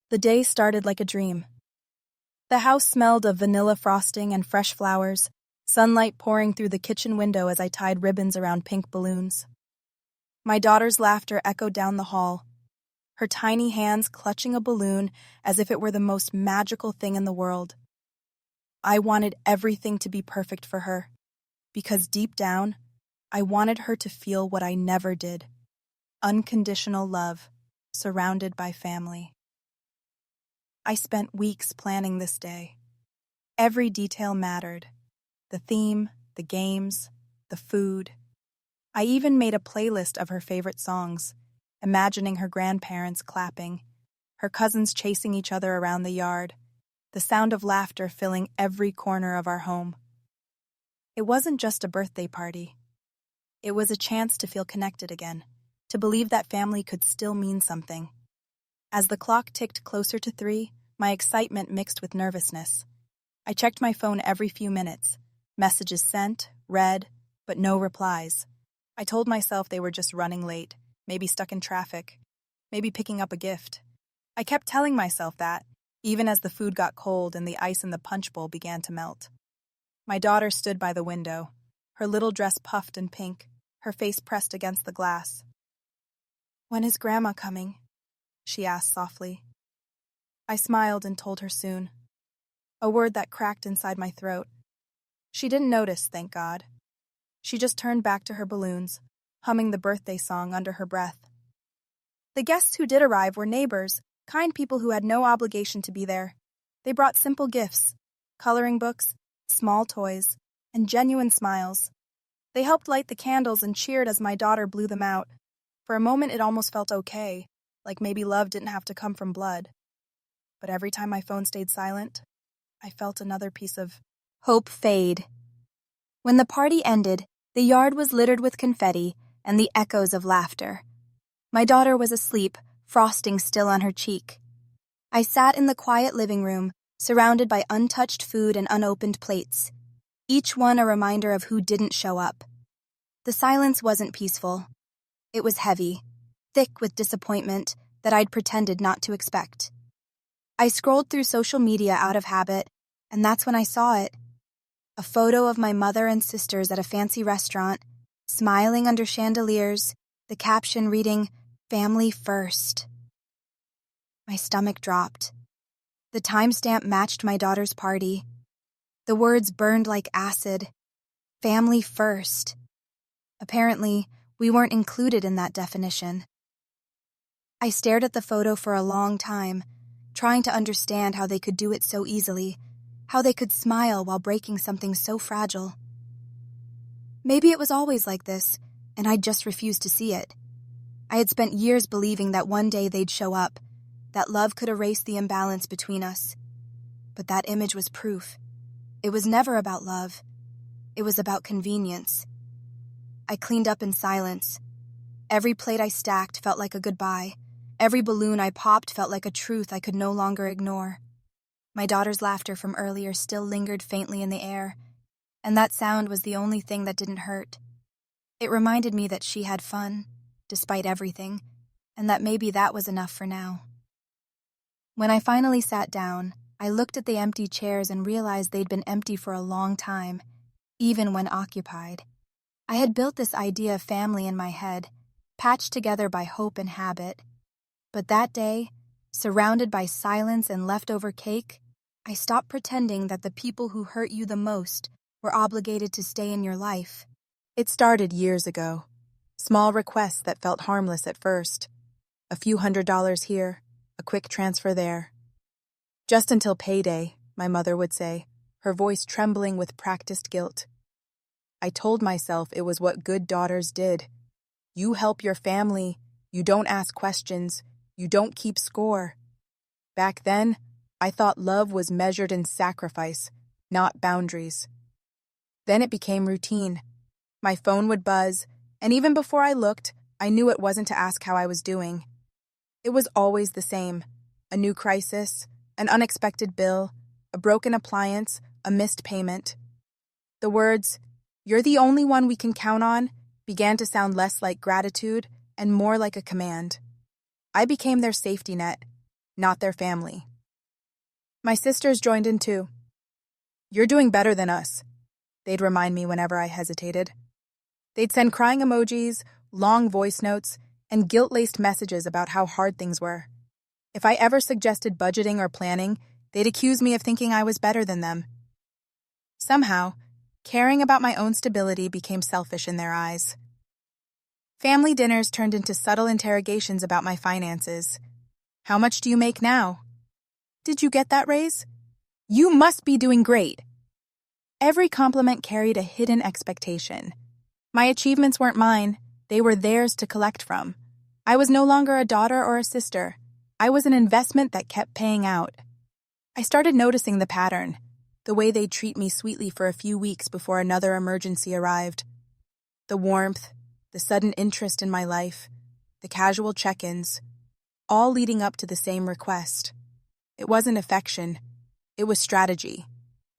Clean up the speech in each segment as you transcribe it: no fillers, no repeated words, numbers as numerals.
The day started like a dream. The house smelled of vanilla frosting and fresh flowers, sunlight pouring through the kitchen window as I tied ribbons around pink balloons. My daughter's laughter echoed down the hall, her tiny hands clutching a balloon as if it were the most magical thing in the world. I wanted everything to be perfect for her, because deep down, I wanted her to feel what I never did: unconditional love, surrounded by family. I spent weeks planning this day. Every detail mattered: the theme, the games, the food. I even made a playlist of her favorite songs, imagining her grandparents clapping, her cousins chasing each other around the yard, the sound of laughter filling every corner of our home. It wasn't just a birthday party. It was a chance to feel connected again, to believe that family could still mean something. As the clock ticked closer to 3, my excitement mixed with nervousness. I checked my phone every few minutes. Messages sent, read, but no replies. I told myself they were just running late, maybe stuck in traffic, maybe picking up a gift. I kept telling myself that, even as the food got cold and the ice in the punch bowl began to melt. My daughter stood by the window, her little dress puffed and pink, her face pressed against the glass. "When is Grandma coming?" she asked softly. I smiled and told her soon, a word that cracked inside my throat. She didn't notice, thank God. She just turned back to her balloons, humming the birthday song under her breath. The guests who did arrive were neighbors, kind people who had no obligation to be there. They brought simple gifts: coloring books, small toys, and genuine smiles. They helped light the candles and cheered as my daughter blew them out. For a moment it almost felt okay, like maybe love didn't have to come from blood. But every time my phone stayed silent, I felt another piece of hope fade. When the party ended, the yard was littered with confetti and the echoes of laughter. My daughter was asleep, frosting still on her cheek. I sat in the quiet living room, surrounded by untouched food and unopened plates, each one a reminder of who didn't show up. The silence wasn't peaceful. It was heavy, thick with disappointment that I'd pretended not to expect. I scrolled through social media out of habit, and that's when I saw it. A photo of my mother and sisters at a fancy restaurant, smiling under chandeliers, the caption reading, "Family First." My stomach dropped. The timestamp matched my daughter's party. The words burned like acid. Family first. Apparently, we weren't included in that definition. I stared at the photo for a long time, trying to understand how they could do it so easily, how they could smile while breaking something so fragile. Maybe it was always like this, and I just refused to see it. I had spent years believing that one day they'd show up, that love could erase the imbalance between us. But that image was proof. It was never about love. It was about convenience. I cleaned up in silence. Every plate I stacked felt like a goodbye. Every balloon I popped felt like a truth I could no longer ignore. My daughter's laughter from earlier still lingered faintly in the air, and that sound was the only thing that didn't hurt. It reminded me that she had fun, despite everything, and that maybe that was enough for now. When I finally sat down, I looked at the empty chairs and realized they'd been empty for a long time, even when occupied. I had built this idea of family in my head, patched together by hope and habit. But that day, surrounded by silence and leftover cake, I stopped pretending that the people who hurt you the most were obligated to stay in your life. It started years ago. Small requests that felt harmless at first. A few $100s here, a quick transfer there. Just until payday, my mother would say, her voice trembling with practiced guilt. I told myself it was what good daughters did. You help your family, you don't ask questions, you don't keep score. Back then, I thought love was measured in sacrifice, not boundaries. Then it became routine. My phone would buzz, and even before I looked, I knew it wasn't to ask how I was doing. It was always the same: a new crisis, an unexpected bill, a broken appliance, a missed payment. The words, "You're the only one we can count on," began to sound less like gratitude and more like a command. I became their safety net, not their family. My sisters joined in too. "You're doing better than us," they'd remind me whenever I hesitated. They'd send crying emojis, long voice notes, and guilt-laced messages about how hard things were. If I ever suggested budgeting or planning, they'd accuse me of thinking I was better than them. Somehow, caring about my own stability became selfish in their eyes. Family dinners turned into subtle interrogations about my finances. "How much do you make now? Did you get that raise? You must be doing great." Every compliment carried a hidden expectation. My achievements weren't mine, they were theirs to collect from. I was no longer a daughter or a sister. I was an investment that kept paying out. I started noticing the pattern, the way they'd treat me sweetly for a few weeks before another emergency arrived. The warmth, the sudden interest in my life, the casual check-ins, all leading up to the same request. It wasn't affection, it was strategy,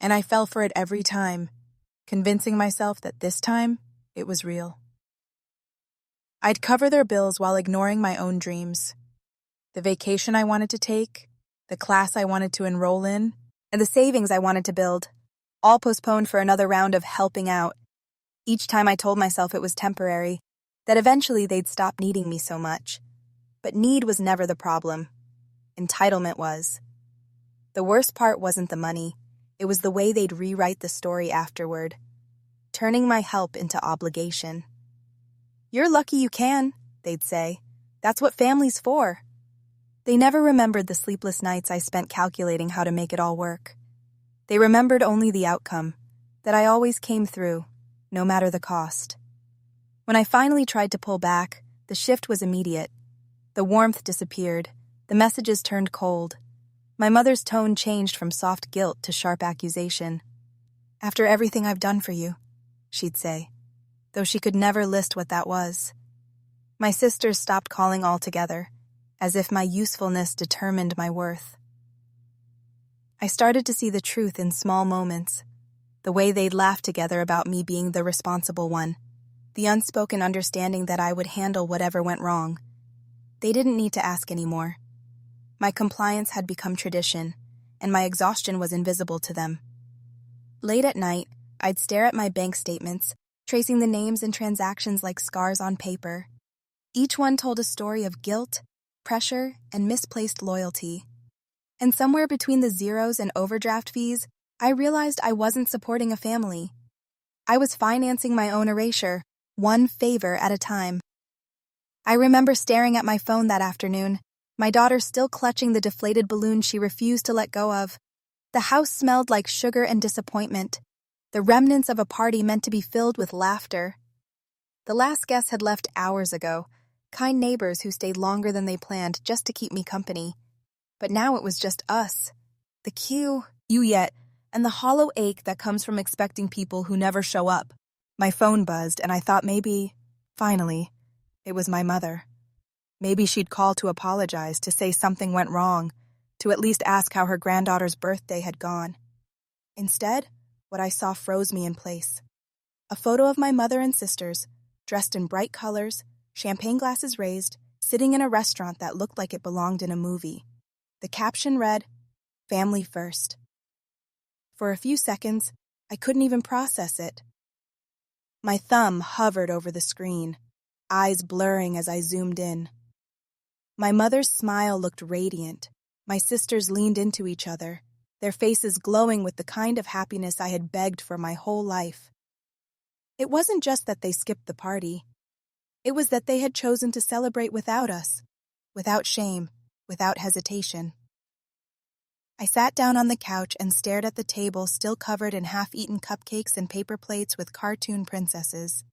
and I fell for it every time, convincing myself that this time it was real. I'd cover their bills while ignoring my own dreams. The vacation I wanted to take, the class I wanted to enroll in, and the savings I wanted to build, all postponed for another round of helping out. Each time I told myself it was temporary, that eventually they'd stop needing me so much. But need was never the problem. Entitlement was. The worst part wasn't the money, it was the way they'd rewrite the story afterward, turning my help into obligation. "You're lucky you can," they'd say. "That's what family's for." They never remembered the sleepless nights I spent calculating how to make it all work. They remembered only the outcome, that I always came through, no matter the cost. When I finally tried to pull back, the shift was immediate. The warmth disappeared, the messages turned cold. My mother's tone changed from soft guilt to sharp accusation. "After everything I've done for you," she'd say, though she could never list what that was. My sisters stopped calling altogether, as if my usefulness determined my worth. I started to see the truth in small moments, the way they'd laugh together about me being the responsible one, the unspoken understanding that I would handle whatever went wrong. They didn't need to ask anymore. My compliance had become tradition, and my exhaustion was invisible to them. Late at night, I'd stare at my bank statements, tracing the names and transactions like scars on paper. Each one told a story of guilt, pressure, and misplaced loyalty. And somewhere between the zeros and overdraft fees, I realized I wasn't supporting a family. I was financing my own erasure, one favor at a time. I remember staring at my phone that afternoon, my daughter still clutching the deflated balloon she refused to let go of. The house smelled like sugar and disappointment, the remnants of a party meant to be filled with laughter. The last guests had left hours ago, kind neighbors who stayed longer than they planned just to keep me company. But now it was just us. The queue, you yet, and the hollow ache that comes from expecting people who never show up. My phone buzzed, and I thought maybe, finally, it was my mother. Maybe she'd call to apologize, to say something went wrong, to at least ask how her granddaughter's birthday had gone. Instead, what I saw froze me in place. A photo of my mother and sisters, dressed in bright colors, champagne glasses raised, sitting in a restaurant that looked like it belonged in a movie. The caption read, "Family First." For a few seconds, I couldn't even process it. My thumb hovered over the screen, eyes blurring as I zoomed in. My mother's smile looked radiant. My sisters leaned into each other, their faces glowing with the kind of happiness I had begged for my whole life. It wasn't just that they skipped the party. It was that they had chosen to celebrate without us, without shame, without hesitation. I sat down on the couch and stared at the table still covered in half-eaten cupcakes and paper plates with cartoon princesses.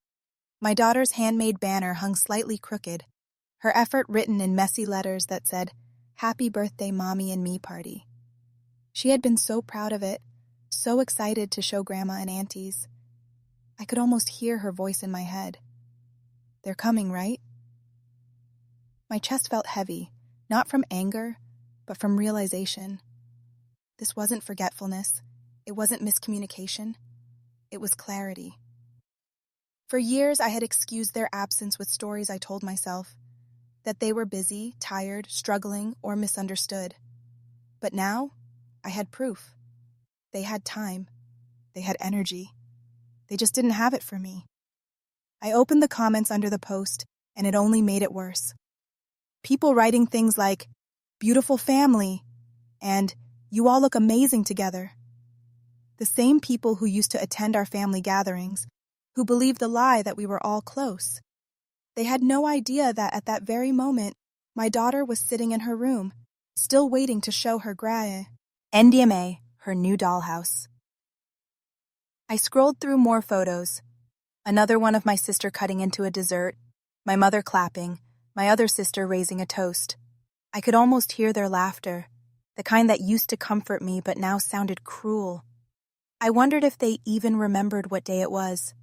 My daughter's handmade banner hung slightly crooked, her effort written in messy letters that said, "Happy birthday, Mommy and me party." She had been so proud of it, so excited to show Grandma and Aunties. I could almost hear her voice in my head. "They're coming, right?" My chest felt heavy, not from anger, but from realization. This wasn't forgetfulness. It wasn't miscommunication. It was clarity. For years, I had excused their absence with stories I told myself. that they were busy, tired, struggling, or misunderstood. But now, I had proof. They had time. They had energy. They just didn't have it for me. I opened the comments under the post, and it only made it worse. People writing things like, "Beautiful family," and "You all look amazing together." The same people who used to attend our family gatherings, who believed the lie that we were all close. They had no idea that at that very moment, my daughter was sitting in her room, still waiting to show her Grae, NDMA, her new dollhouse. I scrolled through more photos. Another one of my sister cutting into a dessert, my mother clapping, my other sister raising a toast. I could almost hear their laughter, the kind that used to comfort me but now sounded cruel. I wondered if they even remembered what day it was.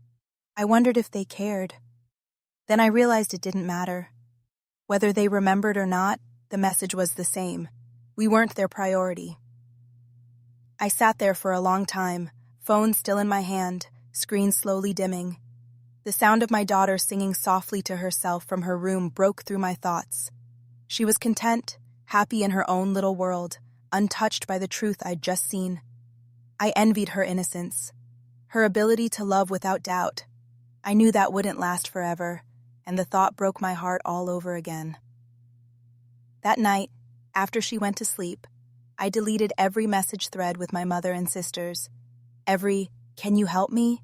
I wondered if they cared. Then I realized it didn't matter. Whether they remembered or not, the message was the same. We weren't their priority. I sat there for a long time, phone still in my hand, screen slowly dimming. The sound of my daughter singing softly to herself from her room broke through my thoughts. She was content, happy in her own little world, untouched by the truth I'd just seen. I envied her innocence, her ability to love without doubt. I knew that wouldn't last forever, and the thought broke my heart all over again. That night, after she went to sleep, I deleted every message thread with my mother and sisters. Every, "Can you help me?"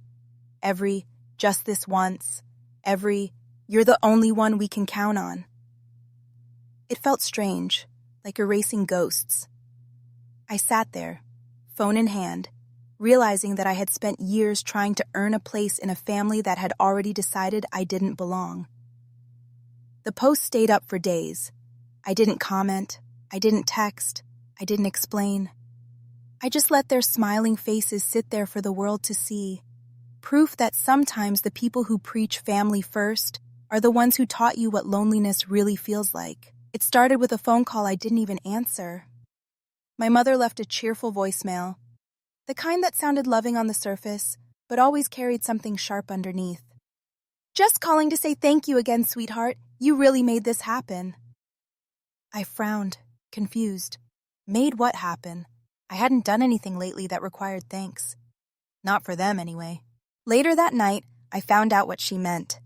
Every, "Just this once." Every, "You're the only one we can count on." It felt strange, like erasing ghosts. I sat there, phone in hand, realizing that I had spent years trying to earn a place in a family that had already decided I didn't belong. The post stayed up for days. I didn't comment, I didn't text, I didn't explain. I just let their smiling faces sit there for the world to see. Proof that sometimes the people who preach family first are the ones who taught you what loneliness really feels like. It started with a phone call I didn't even answer. My mother left a cheerful voicemail, the kind that sounded loving on the surface, but always carried something sharp underneath. "Just calling to say thank you again, sweetheart. You really made this happen." I frowned, confused. Made what happen? I hadn't done anything lately that required thanks. Not for them, anyway. Later that night, I found out what she meant.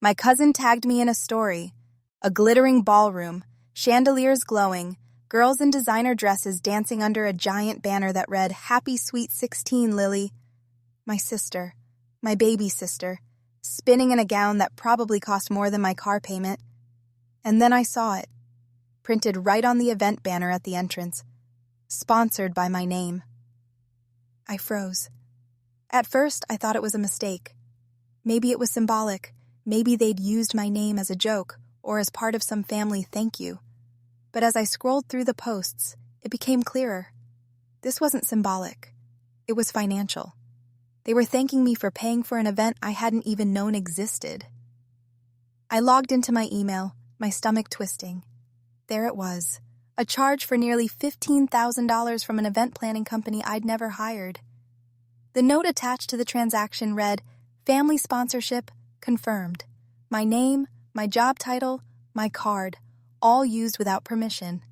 My cousin tagged me in a story. A glittering ballroom, chandeliers glowing, girls in designer dresses dancing under a giant banner that read, "Happy Sweet 16, Lily." My sister, my baby sister, spinning in a gown that probably cost more than my car payment. And then I saw it, printed right on the event banner at the entrance, sponsored by my name. I froze. At first, I thought it was a mistake. Maybe it was symbolic. Maybe they'd used my name as a joke or as part of some family thank you. But as I scrolled through the posts, it became clearer. This wasn't symbolic. It was financial. They were thanking me for paying for an event I hadn't even known existed. I logged into my email, my stomach twisting. There it was, a charge for nearly $15,000 from an event planning company I'd never hired. The note attached to the transaction read, "Family sponsorship confirmed. My name, my job title, my card, all used without permission."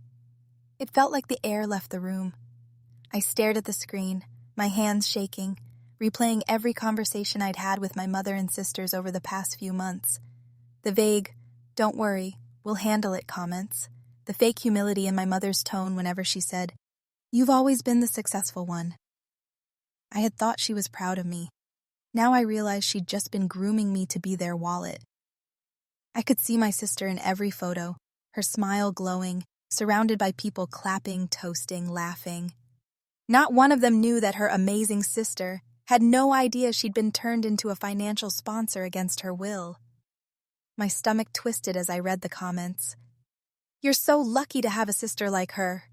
It felt like the air left the room. I stared at the screen, my hands shaking, replaying every conversation I'd had with my mother and sisters over the past few months. The vague, "Don't worry, we'll handle it" comments. The fake humility in my mother's tone whenever she said, "You've always been the successful one." I had thought she was proud of me. Now I realized she'd just been grooming me to be their wallet. I could see my sister in every photo, her smile glowing, surrounded by people clapping, toasting, laughing. Not one of them knew that her amazing sister had no idea she'd been turned into a financial sponsor against her will. My stomach twisted as I read the comments. "You're so lucky to have a sister like her.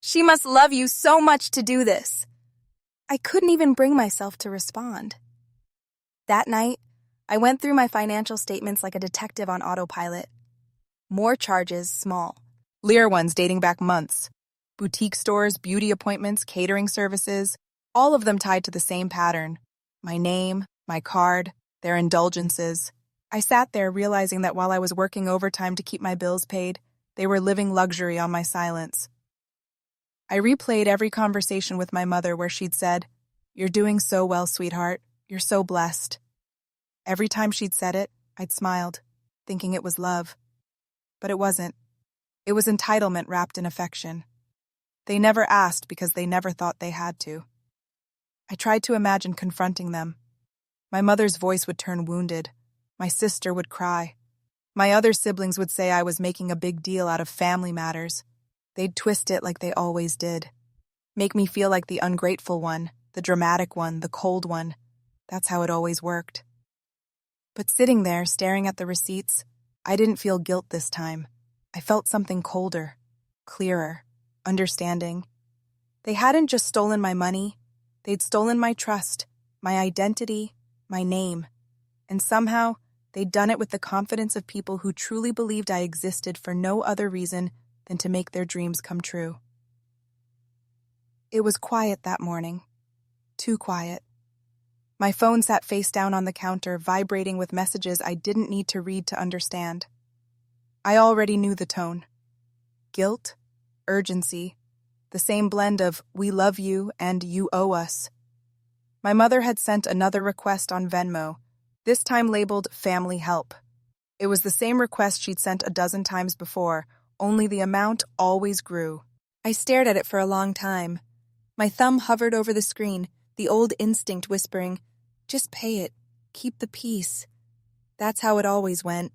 She must love you so much to do this." I couldn't even bring myself to respond. That night, I went through my financial statements like a detective on autopilot. More charges, small. Lear ones dating back months. Boutique stores, beauty appointments, catering services, all of them tied to the same pattern. My name, my card, their indulgences. I sat there realizing that while I was working overtime to keep my bills paid, they were living luxury on my silence. I replayed every conversation with my mother where she'd said, "You're doing so well, sweetheart. You're so blessed." Every time she'd said it, I'd smiled, thinking it was love. But it wasn't. It was entitlement wrapped in affection. They never asked because they never thought they had to. I tried to imagine confronting them. My mother's voice would turn wounded. My sister would cry. My other siblings would say I was making a big deal out of family matters. They'd twist it like they always did. Make me feel like the ungrateful one, the dramatic one, the cold one. That's how it always worked. But sitting there, staring at the receipts, I didn't feel guilt this time. I felt something colder, clearer, understanding. They hadn't just stolen my money. They'd stolen my trust, my identity, my name. And somehow, they'd done it with the confidence of people who truly believed I existed for no other reason than to make their dreams come true. It was quiet that morning. Too quiet. My phone sat face down on the counter, vibrating with messages I didn't need to read to understand. I already knew the tone. Guilt, urgency, the same blend of "we love you" and "you owe us." My mother had sent another request on Venmo, this time labeled "family help." It was the same request she'd sent a dozen times before, only the amount always grew. I stared at it for a long time. My thumb hovered over the screen, the old instinct whispering, "Just pay it. Keep the peace." That's how it always went.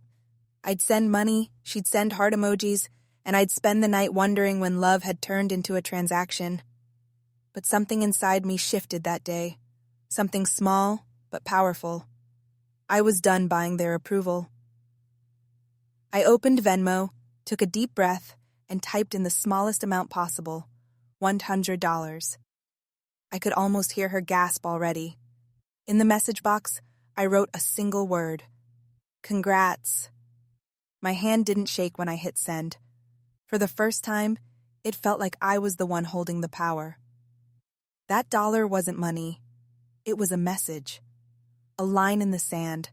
I'd send money, she'd send heart emojis, and I'd spend the night wondering when love had turned into a transaction. But something inside me shifted that day. Something small, but powerful. I was done buying their approval. I opened Venmo, took a deep breath, and typed in the smallest amount possible, $100. I could almost hear her gasp already. In the message box, I wrote a single word. Congrats. My hand didn't shake when I hit send. For the first time, it felt like I was the one holding the power. That dollar wasn't money. It was a message. A line in the sand.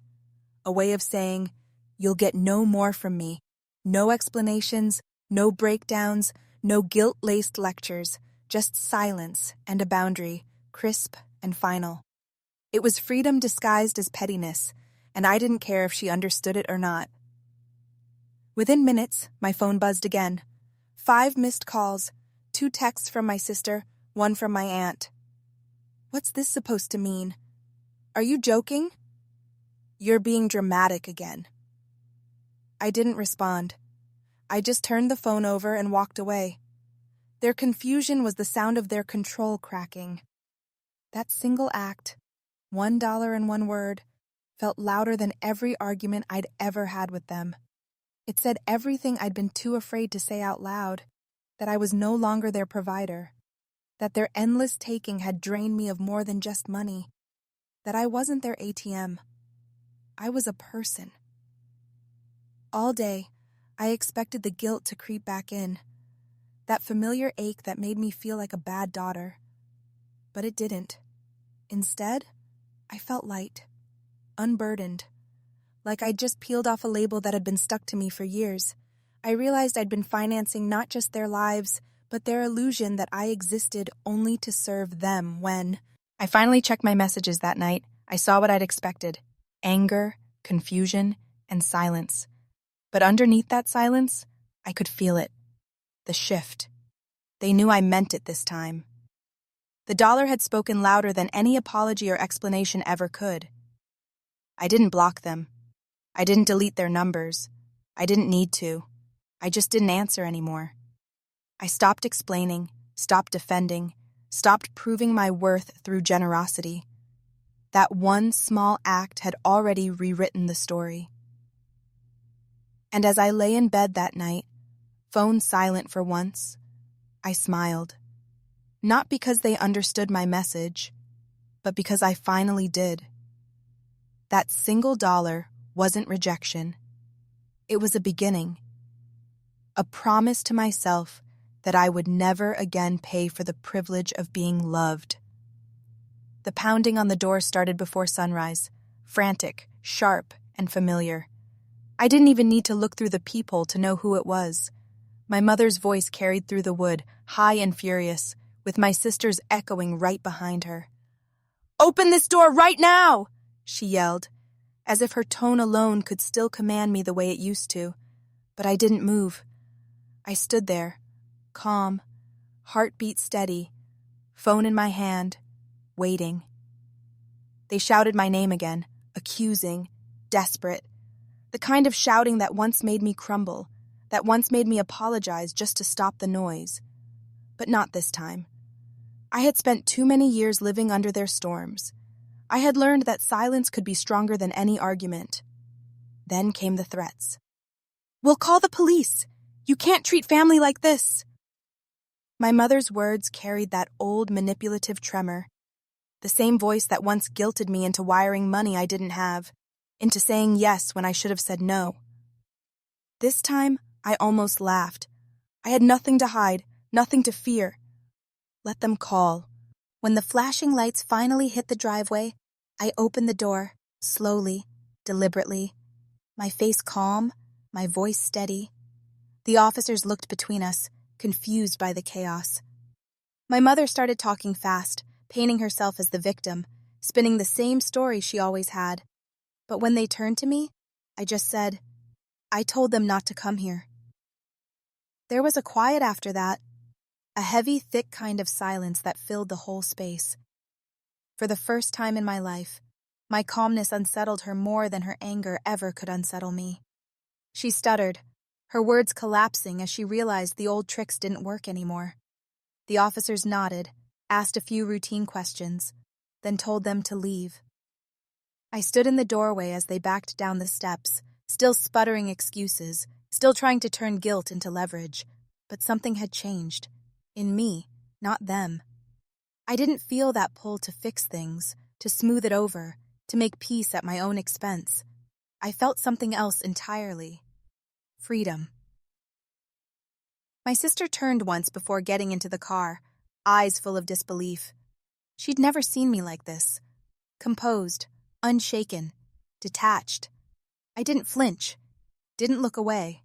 A way of saying, "You'll get no more from me. No explanations, no breakdowns, no guilt-laced lectures, just silence and a boundary, crisp and final." It was freedom disguised as pettiness, and I didn't care if she understood it or not. Within minutes, my phone buzzed again. 5 missed calls, 2 texts from my sister, 1 from my aunt. What's this supposed to mean? Are you joking? You're being dramatic again. I didn't respond. I just turned the phone over and walked away. Their confusion was the sound of their control cracking. That single act, $1 and 1 word, felt louder than every argument I'd ever had with them. It said everything I'd been too afraid to say out loud, that I was no longer their provider, that their endless taking had drained me of more than just money, that I wasn't their ATM. I was a person. All day, I expected the guilt to creep back in, that familiar ache that made me feel like a bad daughter. But it didn't. Instead, I felt light, unburdened, like I'd just peeled off a label that had been stuck to me for years. I realized I'd been financing not just their lives, but their illusion that I existed only to serve them when I finally checked my messages that night. I saw what I'd expected: anger, confusion, and silence. But underneath that silence, I could feel it. The shift. They knew I meant it this time. The dollar had spoken louder than any apology or explanation ever could. I didn't block them. I didn't delete their numbers. I didn't need to. I just didn't answer anymore. I stopped explaining, stopped defending, stopped proving my worth through generosity. That one small act had already rewritten the story. And as I lay in bed that night, phone silent for once, I smiled. Not because they understood my message, but because I finally did. That single dollar wasn't rejection. It was a beginning. A promise to myself that I would never again pay for the privilege of being loved. The pounding on the door started before sunrise, frantic, sharp, and familiar. I didn't even need to look through the peephole to know who it was. My mother's voice carried through the wood, high and furious, with my sister's echoing right behind her. "Open this door right now!" she yelled, as if her tone alone could still command me the way it used to. But I didn't move. I stood there, calm, heartbeat steady, phone in my hand, waiting. They shouted my name again, accusing, desperate, the kind of shouting that once made me crumble, that once made me apologize just to stop the noise. But not this time. I had spent too many years living under their storms. I had learned that silence could be stronger than any argument. Then came the threats. "We'll call the police. You can't treat family like this." My mother's words carried that old manipulative tremor, the same voice that once guilted me into wiring money I didn't have, into saying yes when I should have said no. This time, I almost laughed. I had nothing to hide, nothing to fear. Let them call. When the flashing lights finally hit the driveway, I opened the door, slowly, deliberately, my face calm, my voice steady. The officers looked between us, confused by the chaos. My mother started talking fast, painting herself as the victim, spinning the same story she always had. But when they turned to me, I just said, "I told them not to come here." There was a quiet after that, a heavy, thick kind of silence that filled the whole space. For the first time in my life, my calmness unsettled her more than her anger ever could unsettle me. She stuttered, her words collapsing as she realized the old tricks didn't work anymore. The officers nodded, asked a few routine questions, then told them to leave. I stood in the doorway as they backed down the steps, still sputtering excuses, still trying to turn guilt into leverage. But something had changed. In me, not them. I didn't feel that pull to fix things, to smooth it over, to make peace at my own expense. I felt something else entirely. Freedom. My sister turned once before getting into the car, eyes full of disbelief. She'd never seen me like this. Composed, unshaken, detached. I didn't flinch, didn't look away.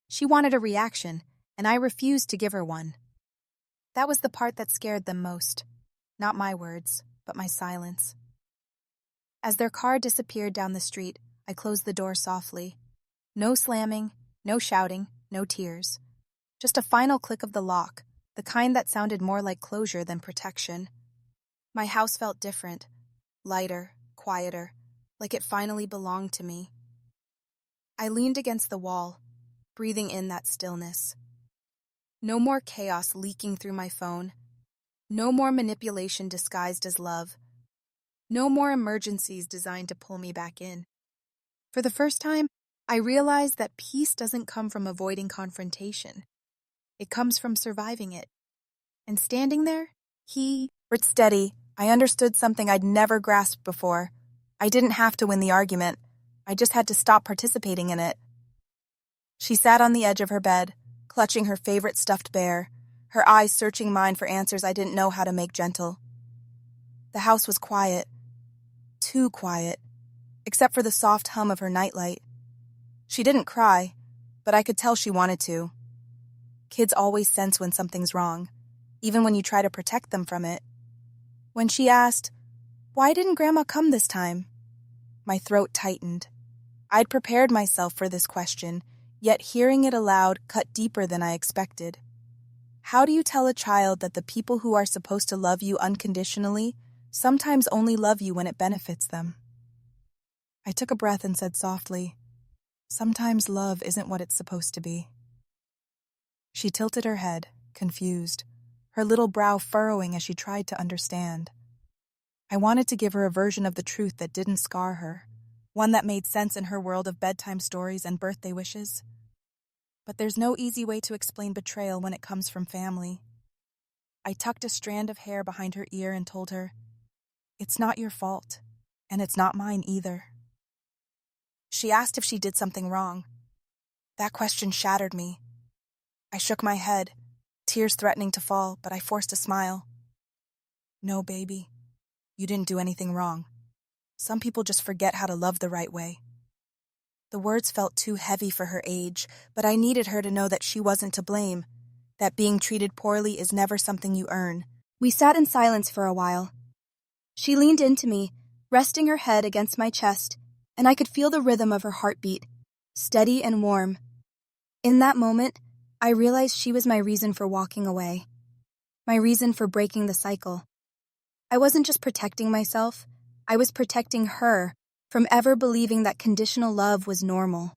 She wanted a reaction, and I refused to give her one. That was the part that scared them most. Not my words, but my silence. As their car disappeared down the street, I closed the door softly. No slamming, no shouting, no tears. Just a final click of the lock, the kind that sounded more like closure than protection. My house felt different, lighter, quieter, like it finally belonged to me. I leaned against the wall, breathing in that stillness. No more chaos leaking through my phone. No more manipulation disguised as love. No more emergencies designed to pull me back in. For the first time, I realized that peace doesn't come from avoiding confrontation. It comes from surviving it. And standing there, he were steady. I understood something I'd never grasped before. I didn't have to win the argument. I just had to stop participating in it. She sat on the edge of her bed, clutching her favorite stuffed bear, her eyes searching mine for answers I didn't know how to make gentle. The house was quiet. Too quiet, except for the soft hum of her nightlight. She didn't cry, but I could tell she wanted to. Kids always sense when something's wrong, even when you try to protect them from it. When she asked, "Why didn't Grandma come this time?" My throat tightened. I'd prepared myself for this question, yet hearing it aloud cut deeper than I expected. How do you tell a child that the people who are supposed to love you unconditionally sometimes only love you when it benefits them? I took a breath and said softly, "Sometimes love isn't what it's supposed to be." She tilted her head, confused, her little brow furrowing as she tried to understand. I wanted to give her a version of the truth that didn't scar her, one that made sense in her world of bedtime stories and birthday wishes. But there's no easy way to explain betrayal when it comes from family. I tucked a strand of hair behind her ear and told her, "It's not your fault, and it's not mine either." She asked if she did something wrong. That question shattered me. I shook my head, tears threatening to fall, but I forced a smile. "No, baby, you didn't do anything wrong. Some people just forget how to love the right way." The words felt too heavy for her age, but I needed her to know that she wasn't to blame, that being treated poorly is never something you earn. We sat in silence for a while. She leaned into me, resting her head against my chest, and I could feel the rhythm of her heartbeat, steady and warm. In that moment, I realized she was my reason for walking away, my reason for breaking the cycle. I wasn't just protecting myself, I was protecting her from ever believing that conditional love was normal.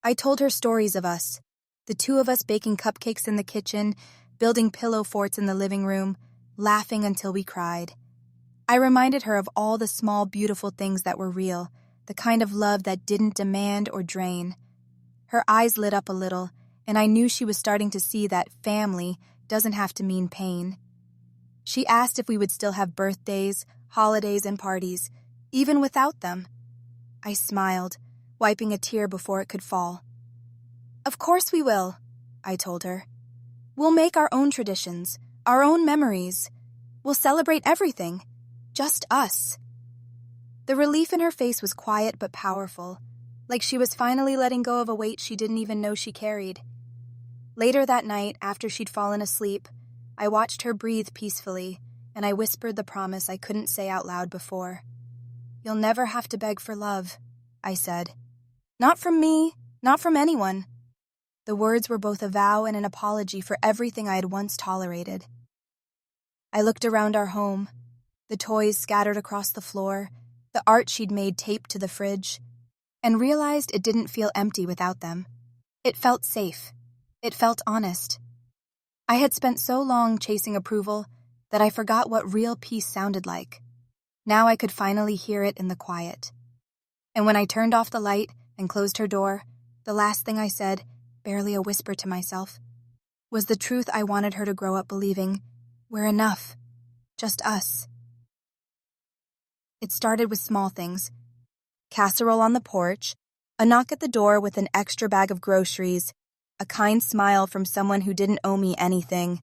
I told her stories of us, the two of us baking cupcakes in the kitchen, building pillow forts in the living room, laughing until we cried. I reminded her of all the small, beautiful things that were real, the kind of love that didn't demand or drain. Her eyes lit up a little, and I knew she was starting to see that family doesn't have to mean pain. She asked if we would still have birthdays, holidays, and parties, even without them. I smiled, wiping a tear before it could fall. Of course we will, I told her. We'll make our own traditions, our own memories. We'll celebrate everything, just us. The relief in her face was quiet but powerful, like she was finally letting go of a weight she didn't even know she carried. Later that night, after she'd fallen asleep, I watched her breathe peacefully, and I whispered the promise I couldn't say out loud before. You'll never have to beg for love, I said. Not from me, not from anyone. The words were both a vow and an apology for everything I had once tolerated. I looked around our home, the toys scattered across the floor, the art she'd made taped to the fridge, and realized it didn't feel empty without them. It felt safe. It felt honest. I had spent so long chasing approval that I forgot what real peace sounded like. Now I could finally hear it in the quiet. And when I turned off the light and closed her door, the last thing I said, barely a whisper to myself, was the truth I wanted her to grow up believing. We're enough. Just us. It started with small things. Casserole on the porch, a knock at the door with an extra bag of groceries, a kind smile from someone who didn't owe me anything.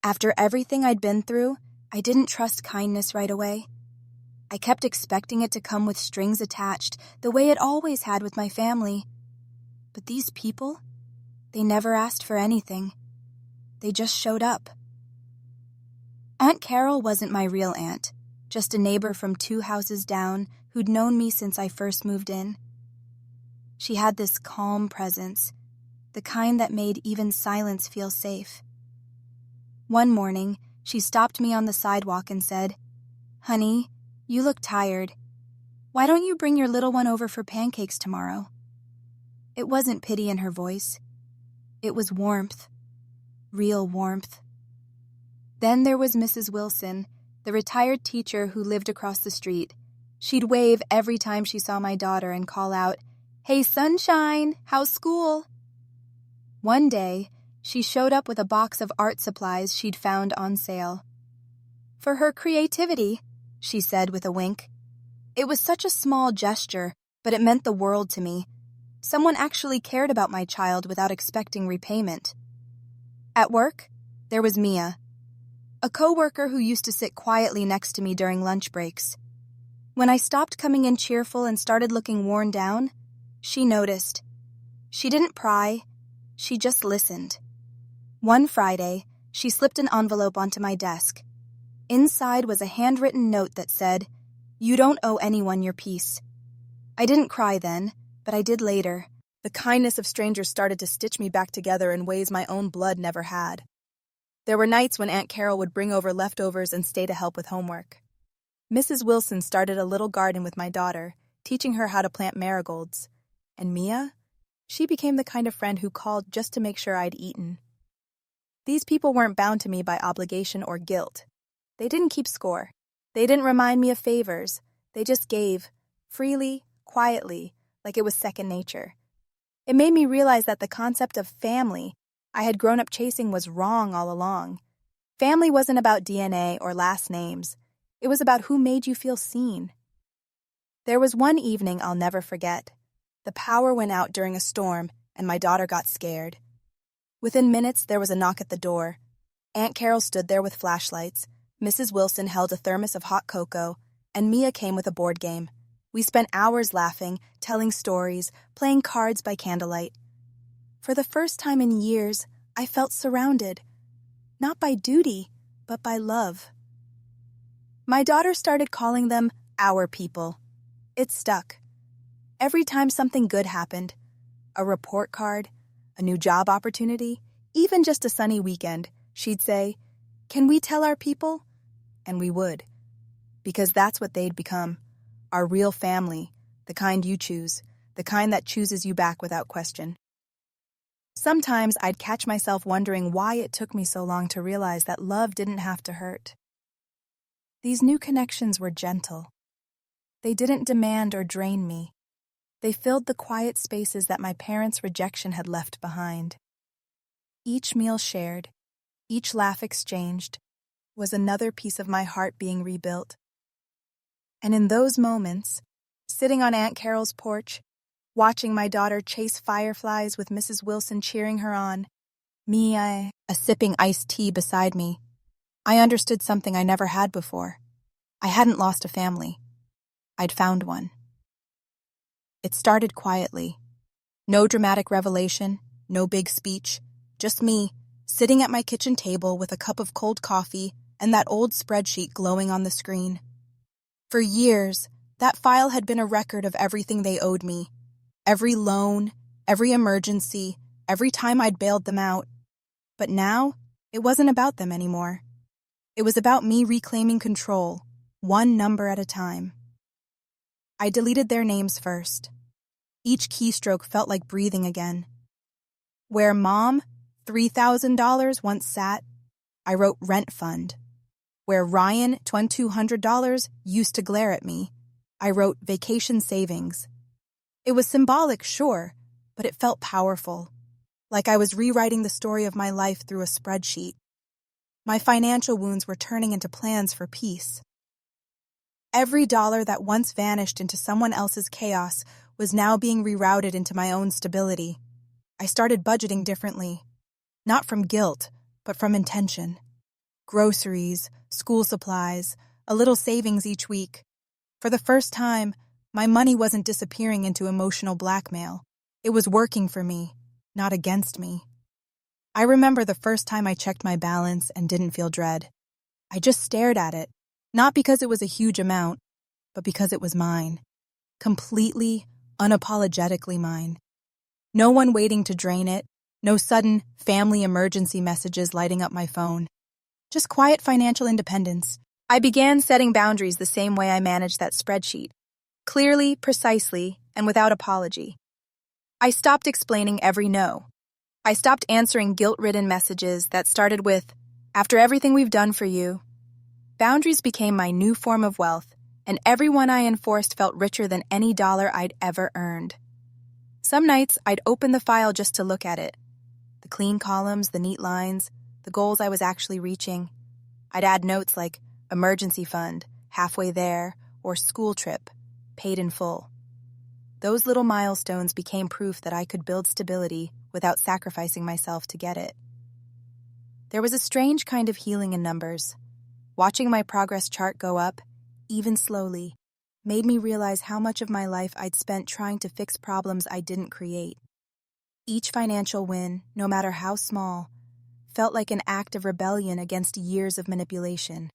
After everything I'd been through, I didn't trust kindness right away. I kept expecting it to come with strings attached, the way it always had with my family. But these people, they never asked for anything. They just showed up. Aunt Carol wasn't my real aunt, just a neighbor from 2 houses down who'd known me since I first moved in. She had this calm presence, the kind that made even silence feel safe. One morning, she stopped me on the sidewalk and said, "Honey, you look tired. Why don't you bring your little one over for pancakes tomorrow?" It wasn't pity in her voice. It was warmth. Real warmth. Then there was Mrs. Wilson, the retired teacher who lived across the street. She'd wave every time she saw my daughter and call out, "Hey, sunshine, how's school?" One day, she showed up with a box of art supplies she'd found on sale. "For her creativity," she said with a wink. It was such a small gesture, but it meant the world to me. Someone actually cared about my child without expecting repayment. At work, there was Mia, a coworker who used to sit quietly next to me during lunch breaks. When I stopped coming in cheerful and started looking worn down, she noticed. She didn't pry, she just listened. One Friday, she slipped an envelope onto my desk. Inside was a handwritten note that said, "You don't owe anyone your peace." I didn't cry then, but I did later. The kindness of strangers started to stitch me back together in ways my own blood never had. There were nights when Aunt Carol would bring over leftovers and stay to help with homework. Mrs. Wilson started a little garden with my daughter, teaching her how to plant marigolds. And Mia? She became the kind of friend who called just to make sure I'd eaten. These people weren't bound to me by obligation or guilt. They didn't keep score. They didn't remind me of favors. They just gave, freely, quietly, like it was second nature. It made me realize that the concept of family I had grown up chasing was wrong all along. Family wasn't about DNA or last names. It was about who made you feel seen. There was one evening I'll never forget. The power went out during a storm, and my daughter got scared. Within minutes, there was a knock at the door. Aunt Carol stood there with flashlights. Mrs. Wilson held a thermos of hot cocoa, and Mia came with a board game. We spent hours laughing, telling stories, playing cards by candlelight. For the first time in years, I felt surrounded, not by duty, but by love. My daughter started calling them our people. It stuck. Every time something good happened, a report card, a new job opportunity, even just a sunny weekend, she'd say, "Can we tell our people?" And we would. Because that's what they'd become. Our real family, the kind you choose, the kind that chooses you back without question. Sometimes I'd catch myself wondering why it took me so long to realize that love didn't have to hurt. These new connections were gentle. They didn't demand or drain me. They filled the quiet spaces that my parents' rejection had left behind. Each meal shared, each laugh exchanged, was another piece of my heart being rebuilt. And in those moments, sitting on Aunt Carol's porch, watching my daughter chase fireflies with Mrs. Wilson cheering her on, sipping iced tea beside me, I understood something I never had before. I hadn't lost a family. I'd found one. It started quietly. No dramatic revelation, no big speech, just me, sitting at my kitchen table with a cup of cold coffee and that old spreadsheet glowing on the screen. For years, that file had been a record of everything they owed me. Every loan, every emergency, every time I'd bailed them out. But now, it wasn't about them anymore. It was about me reclaiming control, one number at a time. I deleted their names first. Each keystroke felt like breathing again. Where Mom, $3,000 once sat, I wrote rent fund. Where Ryan, $2,200 used to glare at me, I wrote vacation savings. It was symbolic, sure, but it felt powerful, like I was rewriting the story of my life through a spreadsheet. My financial wounds were turning into plans for peace. Every dollar that once vanished into someone else's chaos was now being rerouted into my own stability. I started budgeting differently, not from guilt, but from intention. Groceries, school supplies, a little savings each week. For the first time, my money wasn't disappearing into emotional blackmail. It was working for me, not against me. I remember the first time I checked my balance and didn't feel dread. I just stared at it, not because it was a huge amount, but because it was mine. Completely, unapologetically mine. No one waiting to drain it, no sudden family emergency messages lighting up my phone. Just quiet financial independence. I began setting boundaries the same way I managed that spreadsheet. Clearly, precisely, and without apology. I stopped explaining every no. I stopped answering guilt-ridden messages that started with, "After everything we've done for you." Boundaries became my new form of wealth, and everyone I enforced felt richer than any dollar I'd ever earned. Some nights, I'd open the file just to look at it. The clean columns, the neat lines, the goals I was actually reaching. I'd add notes like emergency fund, halfway there, or school trip, paid in full. Those little milestones became proof that I could build stability without sacrificing myself to get it. There was a strange kind of healing in numbers. Watching my progress chart go up, even slowly, made me realize how much of my life I'd spent trying to fix problems I didn't create. Each financial win, no matter how small, felt like an act of rebellion against years of manipulation.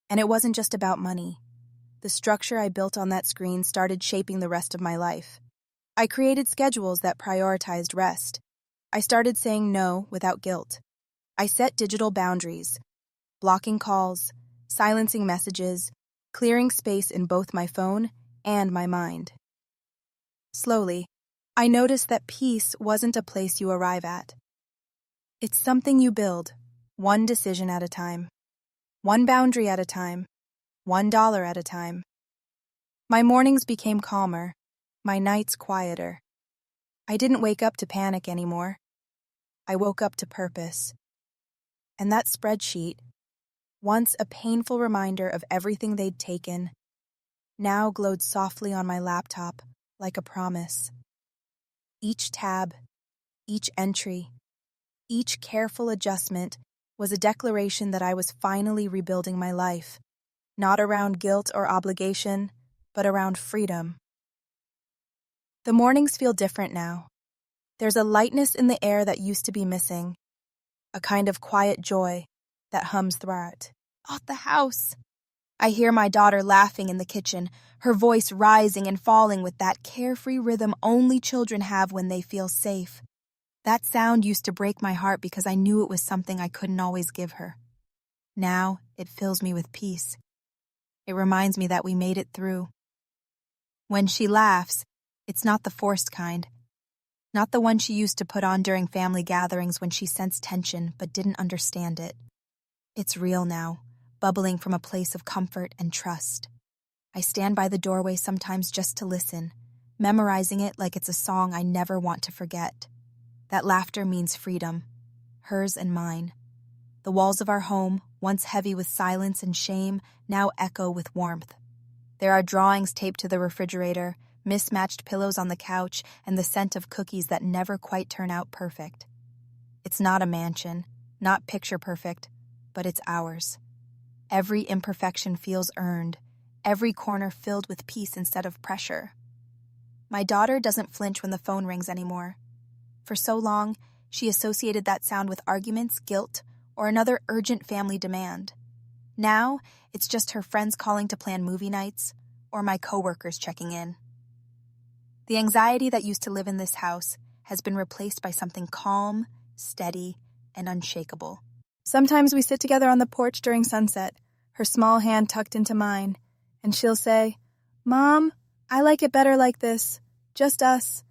And it wasn't just about money. The structure I built on that screen started shaping the rest of my life. I created schedules that prioritized rest. I started saying no without guilt. I set digital boundaries, blocking calls, silencing messages, clearing space in both my phone and my mind. Slowly, I noticed that peace wasn't a place you arrive at. It's something you build, one decision at a time, one boundary at a time, $1 at a time. My mornings became calmer, my nights quieter. I didn't wake up to panic anymore. I woke up to purpose. And that spreadsheet, once a painful reminder of everything they'd taken, now glowed softly on my laptop like a promise. Each tab, each entry, each careful adjustment was a declaration that I was finally rebuilding my life, not around guilt or obligation, but around freedom. The mornings feel different now. There's a lightness in the air that used to be missing, a kind of quiet joy that hums throughout. Oh, the house! I hear my daughter laughing in the kitchen, her voice rising and falling with that carefree rhythm only children have when they feel safe. That sound used to break my heart because I knew it was something I couldn't always give her. Now it fills me with peace. It reminds me that we made it through. When she laughs, it's not the forced kind. Not the one she used to put on during family gatherings when she sensed tension but didn't understand it. It's real now, bubbling from a place of comfort and trust. I stand by the doorway sometimes just to listen, memorizing it like it's a song I never want to forget. That laughter means freedom, hers and mine. The walls of our home, once heavy with silence and shame, now echo with warmth. There are drawings taped to the refrigerator, mismatched pillows on the couch, and the scent of cookies that never quite turn out perfect. It's not a mansion, not picture perfect, but it's ours. Every imperfection feels earned, every corner filled with peace instead of pressure. My daughter doesn't flinch when the phone rings anymore. For so long, she associated that sound with arguments, guilt, or another urgent family demand. Now, it's just her friends calling to plan movie nights, or my coworkers checking in. The anxiety that used to live in this house has been replaced by something calm, steady, and unshakable. Sometimes we sit together on the porch during sunset, her small hand tucked into mine, and she'll say, "Mom, I like it better like this, just us."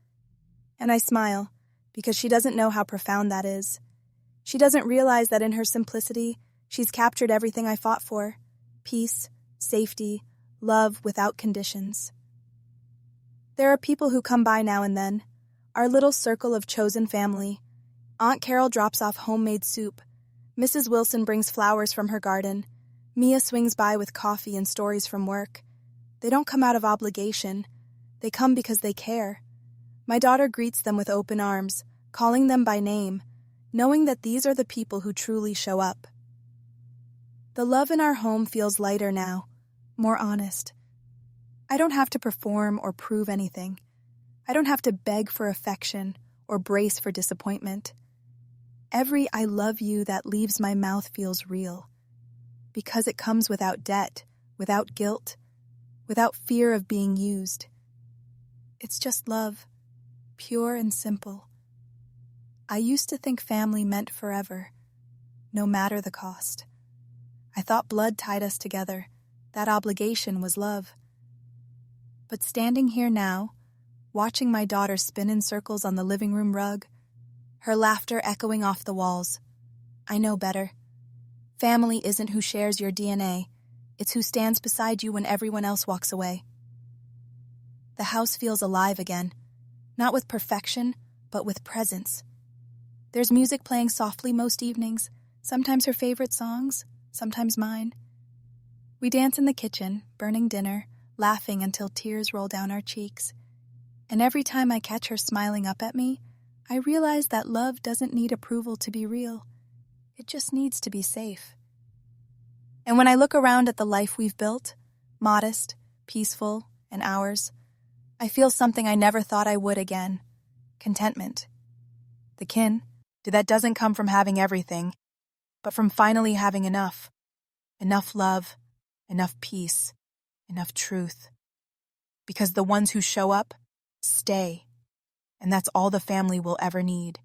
And I smile, because she doesn't know how profound that is. She doesn't realize that in her simplicity, she's captured everything I fought for: peace, safety, love without conditions. There are people who come by now and then, our little circle of chosen family. Aunt Carol drops off homemade soup. Mrs. Wilson brings flowers from her garden. Mia swings by with coffee and stories from work. They don't come out of obligation. They come because they care. My daughter greets them with open arms, calling them by name, knowing that these are the people who truly show up. The love in our home feels lighter now, more honest. I don't have to perform or prove anything. I don't have to beg for affection or brace for disappointment. Every "I love you" that leaves my mouth feels real, because it comes without debt, without guilt, without fear of being used. It's just love, pure and simple. I used to think family meant forever, no matter the cost. I thought blood tied us together, that obligation was love. But standing here now, watching my daughter spin in circles on the living room rug, her laughter echoing off the walls, I know better. Family isn't who shares your DNA, it's who stands beside you when everyone else walks away. The house feels alive again, not with perfection, but with presence. There's music playing softly most evenings, sometimes her favorite songs, sometimes mine. We dance in the kitchen, burning dinner, laughing until tears roll down our cheeks. And every time I catch her smiling up at me, I realize that love doesn't need approval to be real. It just needs to be safe. And when I look around at the life we've built, modest, peaceful, and ours, I feel something I never thought I would again: contentment. The kin, that doesn't come from having everything, but from finally having enough. Enough love, enough peace, enough truth. Because the ones who show up, stay. And that's all the family will ever need.